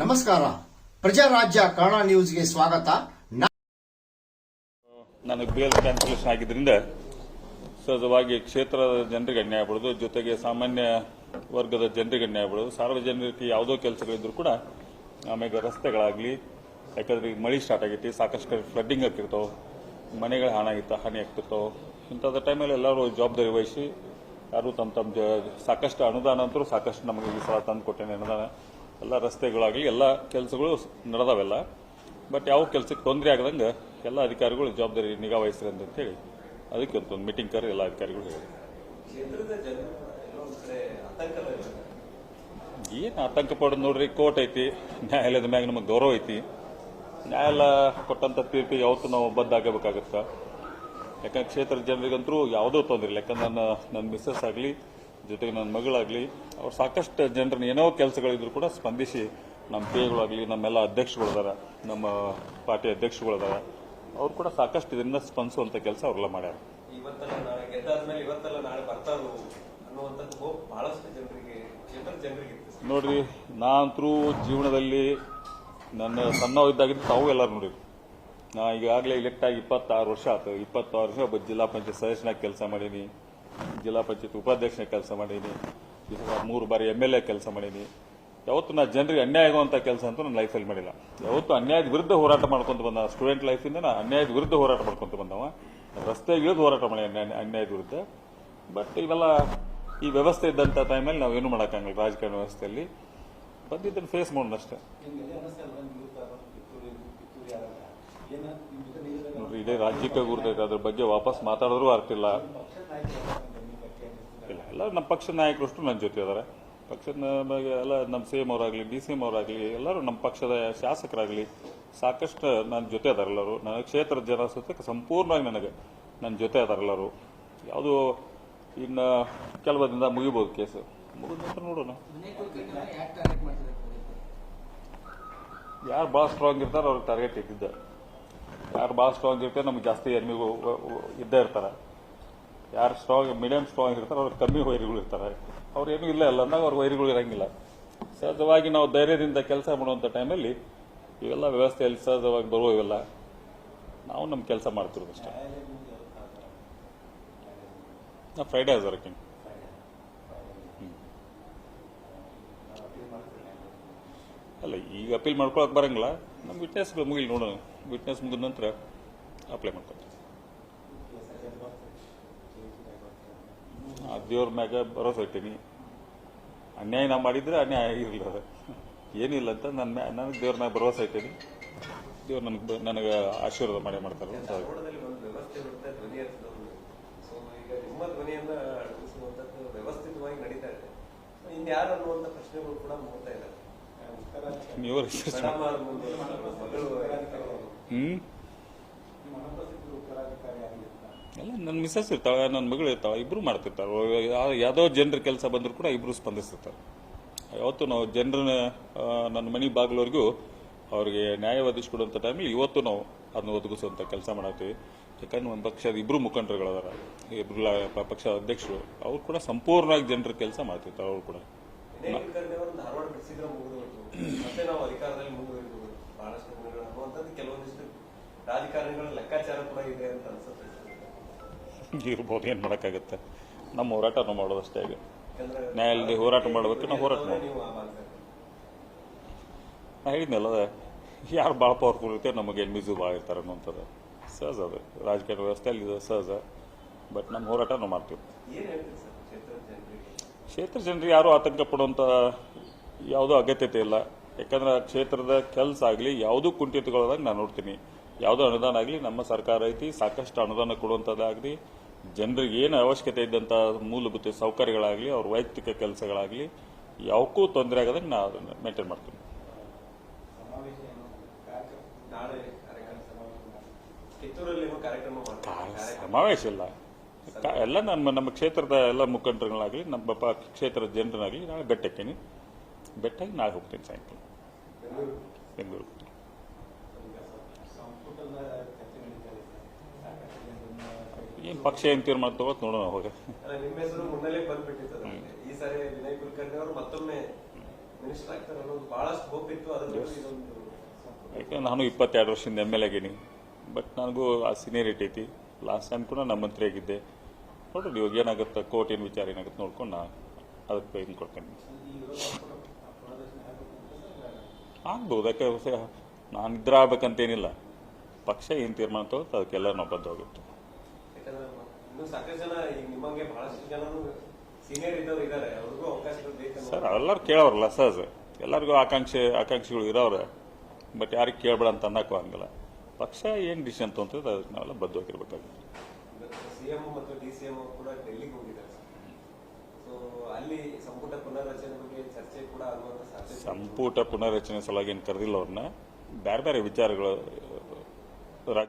ನಮಸ್ಕಾರ, ಪ್ರಜಾರಾಜ್ಯ ಕನ್ನಡ ನ್ಯೂಸ್ಗೆ ಸ್ವಾಗತ. ನನಗೆ ಬೇಲ್ ಕ್ಯಾನ್ಸಲೇಷನ್ ಆಗಿದ್ದರಿಂದ ಸಹಜವಾಗಿ ಕ್ಷೇತ್ರದ ಜನರಿಗೆ ಅನ್ಯಾಯ ಆಗ್ಬಿಡೋದು, ಜೊತೆಗೆ ಸಾಮಾನ್ಯ ವರ್ಗದ ಜನರಿಗೆ ಅನ್ಯಾಯ ಆಗ್ಬಿಡೋದು. ಸಾರ್ವಜನಿಕರಿಗೆ ಯಾವುದೋ ಕೆಲಸಗಳಿದ್ರು ಕೂಡ ಆಮೇಲೆ ರಸ್ತೆಗಳಾಗಲಿ, ಯಾಕಂದ್ರೆ ಈಗ ಮಳೆ ಸ್ಟಾರ್ಟ್ ಆಗೈತಿ, ಸಾಕಷ್ಟು ಫ್ಲಡ್ಡಿಂಗ್ ಆಗ್ತಿರ್ತಾವೆ, ಮನೆಗಳ ಹಾನಿ ಆಗ್ತಿರ್ತಾವೆ. ಇಂಥದ್ದು ಟೈಮಲ್ಲಿ ಎಲ್ಲರೂ ಜವಾಬ್ದಾರಿ ವಹಿಸಿ ಯಾರು ತಮ್ಮ ಸಾಕಷ್ಟು ಅನುದಾನ ಅಂತರೂ ಸಾಕಷ್ಟು ನಮಗೆ ಈ ಸಲ ತಂದು ಕೊಟ್ಟೇನೆ ಅನುದಾನ. ಎಲ್ಲ ರಸ್ತೆಗಳಾಗಲಿ ಎಲ್ಲ ಕೆಲಸಗಳು ನಡೆದಾವೆಲ್ಲ. ಬಟ್ ಯಾವ ಕೆಲಸಕ್ಕೆ ತೊಂದರೆ ಆಗದಂಗೆ ಎಲ್ಲ ಅಧಿಕಾರಿಗಳು ಜವಾಬ್ದಾರಿ ನಿಗಾ ವಹಿಸ್ರಿ ಅಂತ ಹೇಳಿ ಅದಕ್ಕೆ ಒಂದು ಮೀಟಿಂಗ್ ಕರೆ ಎಲ್ಲ ಅಧಿಕಾರಿಗಳು ಹೇಳಿ. ಏನು ಆತಂಕ ಪಡೋದು ನೋಡ್ರಿ, ಕೋರ್ಟ್ ಐತಿ, ನ್ಯಾಯಾಲಯದ ಮ್ಯಾಗ ನಮಗೆ ಗೌರವ ಐತಿ. ನ್ಯಾಯಾಲಯ ಕೊಟ್ಟಂತ ತೀರ್ಪಿಗೆ ಯಾವತ್ತೂ ನಾವು ಬದ್ಧಾಗಬೇಕಾಗತ್ತ. ಯಾಕಂದ್ರೆ ಕ್ಷೇತ್ರದ ಜನರಿಗಂತರೂ ಯಾವುದೂ ತೊಂದರೆ ಇಲ್ಲ. ಯಾಕಂದ್ರೆ ನನ್ನ ಮಿಸ್ಸಸ್ ಆಗಲಿ, ಜೊತೆಗೆ ನನ್ನ ಮಗಳಾಗಲಿ, ಅವ್ರು ಸಾಕಷ್ಟು ಜನರನ್ನ ಏನೋ ಕೆಲಸಗಳಿದ್ರು ಕೂಡ ಸ್ಪಂದಿಸಿ ನಮ್ಮ ಪೇಗಳಾಗಲಿ, ನಮ್ಮೆಲ್ಲ ಅಧ್ಯಕ್ಷಗಳಿದಾರ, ನಮ್ಮ ಪಾರ್ಟಿ ಅಧ್ಯಕ್ಷಗಳಿದಾರ, ಅವ್ರು ಕೂಡ ಸಾಕಷ್ಟು ಇದರಿಂದ ಸ್ಪಂದಿಸುವಂತ ಕೆಲಸ ಅವರೆಲ್ಲ ಮಾಡ್ಯಾರ. ನೋಡ್ರಿ, ನಾನಂತರೂ ಜೀವನದಲ್ಲಿ ನನ್ನ ಸಣ್ಣವಿದ್ದಾಗಿದ್ದು ತಾವು ಎಲ್ಲರೂ ನೋಡಿರಿ. ನಾ ಈಗಾಗಲೇ ಇಲೆಕ್ಟ್ ಆಗಿ 26 ವರ್ಷ ಆಯ್ತು. 26 ವರ್ಷ ಜಿಲ್ಲಾ ಪಂಚಾಯತ್ ಸದಸ್ಯನಾಗಿ ಕೆಲಸ ಮಾಡೀನಿ, ಜಿಲ್ಲಾ ಪಂಚಾಯತ್ ಉಪಾಧ್ಯಕ್ಷನಾಗಿ ಕೆಲಸ ಮಾಡೀನಿ, 3 ಬಾರಿ MLA ಕೆಲಸ ಮಾಡೀನಿ. ಯಾವತ್ತು ನಾ ಜನರಿಗೆ ಅನ್ಯಾಯ ಆಗುವಂತ ಕೆಲಸ ಅಂತೂ ನನ್ನ ಲೈಫಲ್ಲಿ ಮಾಡಿಲ್ಲ. ಯಾವತ್ತು ಅನ್ಯಾಯದ ವಿರುದ್ಧ ಹೋರಾಟ ಮಾಡ್ಕೊಂತ ಬಂದ ಸ್ಟೂಡೆಂಟ್ ಲೈಫಿಂದ ನಾ ಅನ್ಯಾಯದ ವಿರುದ್ಧ ಹೋರಾಟ ಮಾಡ್ಕೊಂತ ಬಂದವ. ರಸ್ತೆ ಇಳಿದು ಹೋರಾಟ ಮಾಡಿ ಅನ್ಯಾಯದ ವಿರುದ್ಧ. ಬಟ್ ಇವೆಲ್ಲ ಈ ವ್ಯವಸ್ಥೆ ಇದ್ದಂತ ಟೈಮಲ್ಲಿ ನಾವೇನು ಮಾಡೋಕ್ಕಾಗಲ್ಲ. ರಾಜಕಾರಣ ವ್ಯವಸ್ಥೆಯಲ್ಲಿ ಬಂದಿದ್ದನ್ನು ಫೇಸ್ ಮಾಡೋಣಷ್ಟೇ. ನೋಡ್ರಿ, ಇಡೀ ರಾಜ್ಯಕ್ಕೆ ಗುರ್ತೈತೆ, ಅದ್ರ ಬಗ್ಗೆ ವಾಪಸ್ ಮಾತಾಡಿದ್ರು ಅರ್ಥ ಇಲ್ಲ. ಎಲ್ಲ ನಮ್ಮ ಪಕ್ಷದ ನಾಯಕರಷ್ಟು ನನ್ನ ಜೊತೆ ಅದಾರೆ. ಪಕ್ಷದ ಎಲ್ಲ ನಮ್ಮ CM ಅವರಾಗಲಿ, DCM ಅವರಾಗಲಿ, ಎಲ್ಲರೂ ನಮ್ಮ ಪಕ್ಷದ ಶಾಸಕರಾಗಲಿ ಸಾಕಷ್ಟು ನನ್ನ ಜೊತೆ ಅದಾರ. ಎಲ್ಲರೂ ನನ್ನ ಕ್ಷೇತ್ರದ ಜನ ಸುತ್ತ ಸಂಪೂರ್ಣವಾಗಿ ನನ್ನ ಜೊತೆ ಅದಾರ ಎಲ್ಲರೂ. ಯಾವುದು ಇನ್ನು ಕೆಲವು ದಿನದಿಂದ ಮುಗಿಬೋದು ಕೇಸು, ಮುಗಿದ ನಂತರ ನೋಡೋಣ. ಯಾರು ಭಾಳ ಸ್ಟ್ರಾಂಗ್ ಇರ್ತಾರೆ ಅವ್ರಿಗೆ ಟಾರ್ಗೆಟ್ ಇದ್ದಿದ್ದ. ಯಾರು ಭಾಳ ಸ್ಟ್ರಾಂಗ್ ಇರ್ತಾರೆ ನಮ್ಗೆ ಜಾಸ್ತಿ ಎನಿಮಿಗೂ ಇದ್ದೇ ಇರ್ತಾರೆ. ಯಾರು ಮೀಡಿಯಂ ಸ್ಟ್ರಾಂಗ್ ಇರ್ತಾರೆ ಅವ್ರಿಗೆ ಕಮ್ಮಿ ವೈರಿಗಳು ಇರ್ತಾರೆ. ಅವ್ರೇನು ಇಲ್ಲ ಅಂದಾಗ ಅವ್ರ ವೈರಿಗಳು ಇರಂಗಿಲ್ಲ. ಸಹಜವಾಗಿ ನಾವು ಧೈರ್ಯದಿಂದ ಕೆಲಸ ಮಾಡುವಂಥ ಟೈಮಲ್ಲಿ ಇವೆಲ್ಲ ವ್ಯವಸ್ಥೆಯಲ್ಲಿ ಸಹಜವಾಗಿ ಬರುವ ಇವೆಲ್ಲ ನಾವು ನಮ್ಮ ಕೆಲಸ ಮಾಡ್ತಿರೋದು ಅಷ್ಟೇ. ನಾ ಫ್ರೈಡೇ ವರ್ಕಿಂಗ್. ಅಲ್ಲ, ಈಗ ಅಪೀಲ್ ಮಾಡ್ಕೊಳಕ್ ಬರಂಗಿಲ್ಲ. ನಮ್ಮ ವಿಟ್ನೆಸ್ಗಳು ಮುಗಿಲಿ, ನೋಡೋಣ. ವಿಟ್ನೆಸ್ ಮುಗಿದ ನಂತರ ಅಪ್ಲೈ ಮಾಡ್ಕೊತೀವಿ. ದೇವ್ರ ಮ್ಯಾಗ ಭರೋಸೆ ಇರ್ತೀನಿ. ಅನ್ಯಾಯ ನಾ ಮಾಡಿದ್ರೆ ಅನ್ಯಾಯ ಆಗಿರಲಿಲ್ಲ, ಅದು ಏನಿಲ್ಲ ಅಂತ ನನಗೆ ದೇವ್ರ ಮ್ಯಾಗ ಭರವಸೆ ಇರ್ತೀನಿ. ದೇವ್ರು ನನಗೆ ಆಶೀರ್ವಾದ ಮಾಡ್ತಾರೆ. ನೀವು ಎಲ್ಲ ನನ್ನ ಮಿಸ್ಸಸ್ ಇರ್ತಾಳೆ, ನನ್ನ ಮಗಳು ಇರ್ತಾಳೆ, ಇಬ್ರು ಮಾಡ್ತಿರ್ತಾಳೆ. ಯಾವುದೋ ಜನರ ಕೆಲಸ ಬಂದರೂ ಕೂಡ ಇಬ್ರು ಸ್ಪಂದಿಸ್ತಿರ್ತಾರೆ. ಯಾವತ್ತು ನಾವು ಜನರನ್ನ ನನ್ನ ಮನೆ ಬಾಗಿಲವರೆಗೂ ಅವ್ರಿಗೆ ನ್ಯಾಯ ಒದಗಿಸ್ಕೊಡುವಂಥ ಟೈಮಲ್ಲಿ ಇವತ್ತು ನಾವು ಅದನ್ನ ಒದಗಿಸುವಂಥ ಕೆಲಸ ಮಾಡತ್ತೀವಿ. ಯಾಕಂದ್ರೆ ನಮ್ಮ ಪಕ್ಷದ ಇಬ್ರು ಮುಖಂಡರುಗಳದಾರ, ಇಬ್ರು ಪಕ್ಷ ಅಧ್ಯಕ್ಷರು, ಅವ್ರು ಕೂಡ ಸಂಪೂರ್ಣವಾಗಿ ಜನರ ಕೆಲಸ ಮಾಡ್ತಿರ್ತಾರೆ. ಅವ್ರು ಕೂಡ ಇರ್ಬೋದು, ಏನ್ ಮಾಡಕ್ಕಾಗತ್ತೆ. ನಮ್ಮ ಹೋರಾಟ ನಾವು ಮಾಡೋದಷ್ಟೇ. ಈಗ ನ್ಯಾಯಾಲಯದ ಹೋರಾಟ ಮಾಡ್ಬೇಕು, ನಾವು ಹೋರಾಟ ಮಾಡ್ತೀವಿ. ನಾ ಹೇಳಿದ್ನಲ್ಲ, ಯಾರು ಭಾಳ ಪವರ್ಫುಲ್ ಇರ್ತಾರೆ ನಮಗೆ ಎನ್ಮಿಸು ಭಾಳ ಇರ್ತಾರೆ ಅನ್ನೋಂಥದ್ದು ಸಹಜ. ಅದು ರಾಜಕಾರಣ ವ್ಯವಸ್ಥೆಯಲ್ಲಿ ಇದು ಸಹಜ. ಬಟ್ ನಮ್ಮ ಹೋರಾಟ ನಾವು ಮಾಡ್ತೀವಿ. ಕ್ಷೇತ್ರ ಜನರಿಗೆ ಯಾರು ಆತಂಕ ಪಡುವಂಥ ಯಾವುದೋ ಅಗತ್ಯತೆ ಇಲ್ಲ. ಯಾಕಂದ್ರೆ ಕ್ಷೇತ್ರದ ಕೆಲಸ ಆಗಲಿ ಯಾವುದೂ ಕುಂಠಿತಗೊಳ್ಳೋದಾಗ ನಾನು ನೋಡ್ತೀನಿ. ಯಾವುದೋ ಅನುದಾನ ಆಗಲಿ ನಮ್ಮ ಸರ್ಕಾರ ಐತಿ, ಸಾಕಷ್ಟು ಅನುದಾನ ಕೊಡುವಂಥದ್ದಾಗಲಿ, ಜನರಿಗೆ ಏನು ಅವಶ್ಯಕತೆ ಇದ್ದಂಥ ಮೂಲಭೂತ ಸೌಕರ್ಯಗಳಾಗಲಿ, ಅವ್ರ ವೈಯಕ್ತಿಕ ಕೆಲಸಗಳಾಗಲಿ ಯಾವಕ್ಕೂ ತೊಂದರೆ ಆಗದಂಗೆ ನಾನು ಅದನ್ನು ಮೇಂಟೈನ್ ಮಾಡ್ತೀನಿ. ಸಮಾವೇಶ ಇಲ್ಲ, ಎಲ್ಲ ನಮ್ಮ ಕ್ಷೇತ್ರದ ಎಲ್ಲ ಮುಖಂಡರುಗಳಾಗಲಿ, ನಮ್ಮ ಕ್ಷೇತ್ರದ ಜನರನ್ನಾಗಲಿ ನಾಳೆ ಬೆಟ್ಟಕ್ಕೇನಿ. ಬೆಟ್ಟಾಗಿ ನಾಳೆ ಹೋಗ್ತೀನಿ ಸಾಯಂಕಾಲ ಬೆಂಗಳೂರು. ಏನು ಪಕ್ಷ ಏನು ತೀರ್ಮಾನ ತಗೋತ್ ನೋಡೋಣ ಅವಾಗ. ನಿಮ್ಮ ಹೆಸರು ಮುನ್ನಲ್ಲೇ ಬಂದ್ಬಿಟ್ಟಿತ್ತು ಅದಕ್ಕೆ. ಈ ಸಾರಿ ವಿನಯ್ ಕುಲಕರ್ಣಿ ಅವರು ಮತ್ತೊಮ್ಮೆ ಮಿನಿಸ್ಟರ್ ಆಗ್ತಾರೆ ಅನ್ನೋದು ಬಹಳಷ್ಟು ಹೋಪ್ ಇತ್ತು. ಅದರಲ್ಲೂ ಇದೊಂದು ಯಾಕಂದ್ರೆ ನಾನು 22 ವರ್ಷದಿಂದ MLA ಆಗೀನಿ. ಬಟ್ ನನಗೂ ಆ ಸೀನಿಯರಿಟಿ ಐತಿ. ಲಾಸ್ಟ್ ಟೈಮ್ ಕೂಡ ನಾನು ಮಂತ್ರಿ ಆಗಿದ್ದೆ. ನೋಡ್ರಿ ಇವಾಗ ಏನಾಗುತ್ತೆ, ಕೋರ್ಟ್ ಏನು ವಿಚಾರ ಏನಾಗುತ್ತೆ ನೋಡ್ಕೊಂಡು ನಾ ಅದಕ್ಕೆ ಇದು ಕೊಡ್ತೀನಿ. ಆಗ್ಬೋದು, ಯಾಕೆ ನಾನು ಇದ್ರ ಆಗ್ಬೇಕಂತೇನಿಲ್ಲ. ಪಕ್ಷ ಏನು ತೀರ್ಮಾನ ತಗೋತ ಅದಕ್ಕೆಲ್ಲ ನಾವು ಬದ್ಧವಾಗುತ್ತೆ. ಯಾಕಂದ್ರೆ ಇನ್ನೂ ಸಾಕಷ್ಟು ಜನ ಈಗ ನಿಮ್ಮಂಗೆ ಬಹಳಷ್ಟು ಜನನು ಸೀನಿಯರ್ ಇದ್ದವ್ರು ಇದ್ದಾರೆ, ಅವ್ರಿಗೂ ಅವಕಾಶಗಳು ಬೇಕಂತ. ಸರ್ ಅವೆಲ್ಲರೂ ಕೇಳೋರಲ್ಲ ಸಹಜ, ಎಲ್ಲರಿಗೂ ಆಕಾಂಕ್ಷಿಗಳು ಇರೋರೆ. ಬಟ್ ಯಾರಿಗೆ ಕೇಳಬೇಡ ಅಂತ ಅನ್ನಕ್ಕೂ ಹಂಗಲ್ಲ. ಪಕ್ಷ ಏನು ಡಿಸಿಷನ್ ತೊಗೊಂತದೆ ಅದಕ್ಕೆ ನಾವೆಲ್ಲ ಬದ್ಧವಾಗಿರ್ಬೇಕಾಗುತ್ತೆ. ಸಿಎಂ ಮತ್ತು DCM ಕೂಡ ಡೆಲ್ಲಿಗೆ ಹೋಗಿದ್ದಾರೆ. ಸೊ ಅಲ್ಲಿ ಸಂಪುಟ ಪುನರ್ರಚನೆ ಬಗ್ಗೆ ಚರ್ಚೆ ಕೂಡ ಆಗುವಂತ ಸಾಧ್ಯತೆ. ಸಂಪುಟ ಪುನರ್ರಚನೆ ಸಲುವಾಗಿ ಏನು ಕರೆದಿಲ್ಲ ಅವ್ರನ್ನ. ಬೇರೆ ಬೇರೆ ವಿಚಾರಗಳು